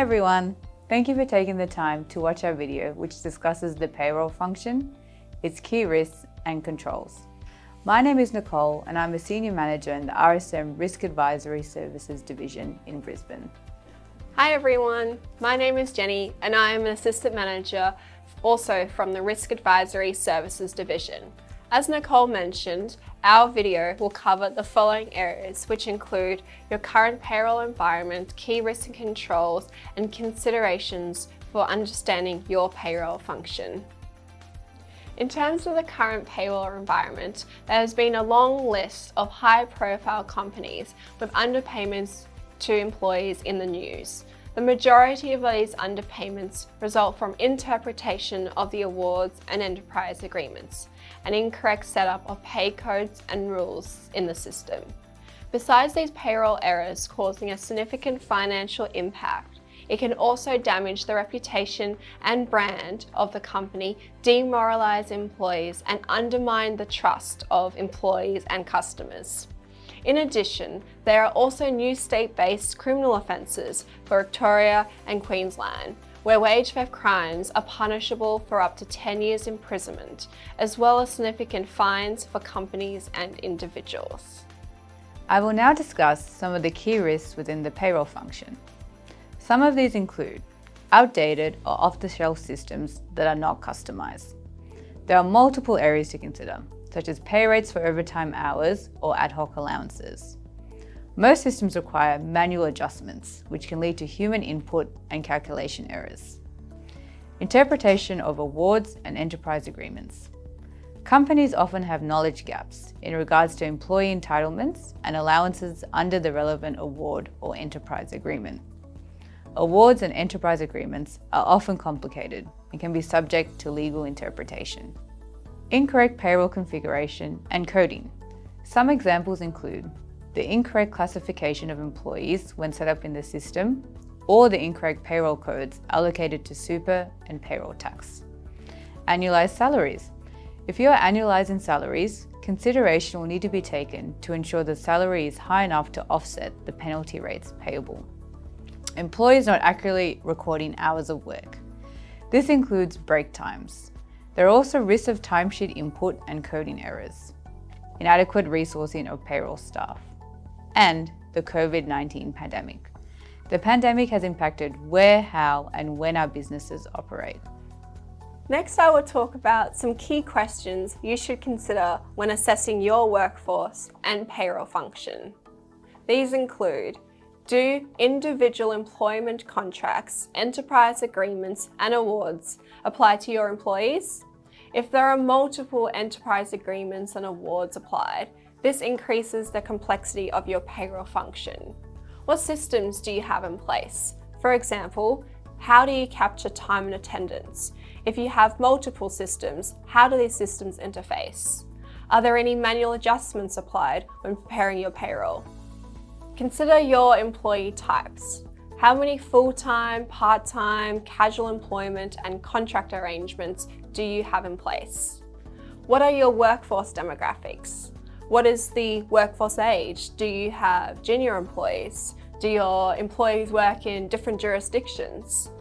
everyone! Thank you for taking the time to watch our video which discusses the payroll function, its key risks and controls. My name is Nicole and I'm a Senior Manager in the RSM Risk Advisory Services Division in Brisbane. Hi everyone, my name is Jenny and I am an Assistant Manager also from the Risk Advisory Services Division. As Nicole mentioned, our video will cover the following areas, which include your current payroll environment, key risks and controls, and considerations for understanding your payroll function. In terms of the current payroll environment, there has been a long list of high-profile companies with underpayments to employees in the news. The majority of these underpayments result from interpretation of the awards and enterprise agreements, an incorrect setup of pay codes and rules in the system. Besides these payroll errors causing a significant financial impact, it can also damage the reputation and brand of the company, demoralize employees, and undermine the trust of employees and customers. In addition, there are also new state-based criminal offences for Victoria and Queensland, where wage theft crimes are punishable for up to 10 years imprisonment, as well as significant fines for companies and individuals. I will now discuss some of the key risks within the payroll function. Some of these include outdated or off-the-shelf systems that are not customised. There are multiple areas to consider, such as pay rates for overtime hours or ad hoc allowances. Most systems require manual adjustments, which can lead to human input and calculation errors. Interpretation of awards and enterprise agreements. Companies often have knowledge gaps in regards to employee entitlements and allowances under the relevant award or enterprise agreement. Awards and enterprise agreements are often complicated and can be subject to legal interpretation. Incorrect payroll configuration and coding. Some examples include the incorrect classification of employees when set up in the system, or the incorrect payroll codes allocated to super and payroll tax. Annualized salaries. If you are annualizing salaries, consideration will need to be taken to ensure the salary is high enough to offset the penalty rates payable. Employees not accurately recording hours of work. This includes break times. There are also risks of timesheet input and coding errors, inadequate resourcing of payroll staff, and the COVID-19 pandemic. The pandemic has impacted where, how, and when our businesses operate. Next, I will talk about some key questions you should consider when assessing your workforce and payroll function. These include: do individual employment contracts, enterprise agreements, and awards apply to your employees? If there are multiple enterprise agreements and awards applied, this increases the complexity of your payroll function. What systems do you have in place? For example, how do you capture time and attendance? If you have multiple systems, how do these systems interface? Are there any manual adjustments applied when preparing your payroll? Consider your employee types. How many full-time, part-time, casual employment, and contract arrangements do you have in place? What are your workforce demographics? What is the workforce age? Do you have junior employees? Do your employees work in different jurisdictions?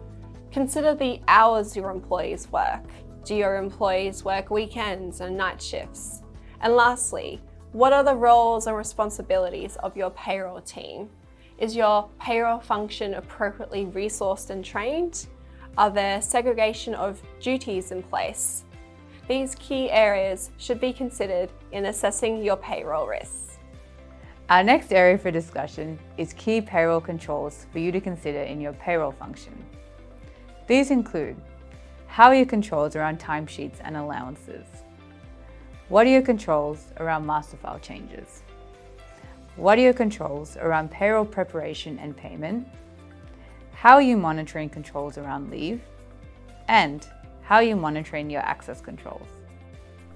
Consider the hours your employees work. Do your employees work weekends and night shifts? And lastly, what are the roles and responsibilities of your payroll team? Is your payroll function appropriately resourced and trained? Are there segregation of duties in place? These key areas should be considered in assessing your payroll risks. Our next area for discussion is key payroll controls for you to consider in your payroll function. These include: how are your controls around timesheets and allowances? What are your controls around master file changes? What are your controls around payroll preparation and payment? How are you monitoring controls around leave? And how are you monitoring your access controls?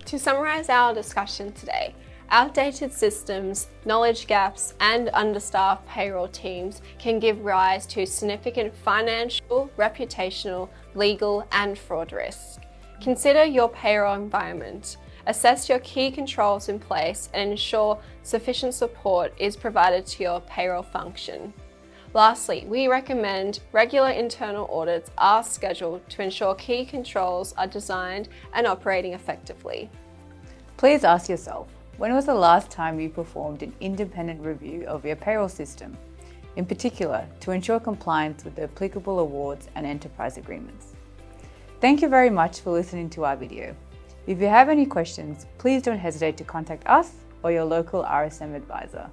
To summarize our discussion today, outdated systems, knowledge gaps, and understaffed payroll teams can give rise to significant financial, reputational, legal, and fraud risk. Consider your payroll environment. Assess your key controls in place and ensure sufficient support is provided to your payroll function. Lastly, we recommend regular internal audits are scheduled to ensure key controls are designed and operating effectively. Please ask yourself, when was the last time you performed an independent review of your payroll system, in particular to ensure compliance with the applicable awards and enterprise agreements? Thank you very much for listening to our video. If you have any questions, please don't hesitate to contact us or your local RSM advisor.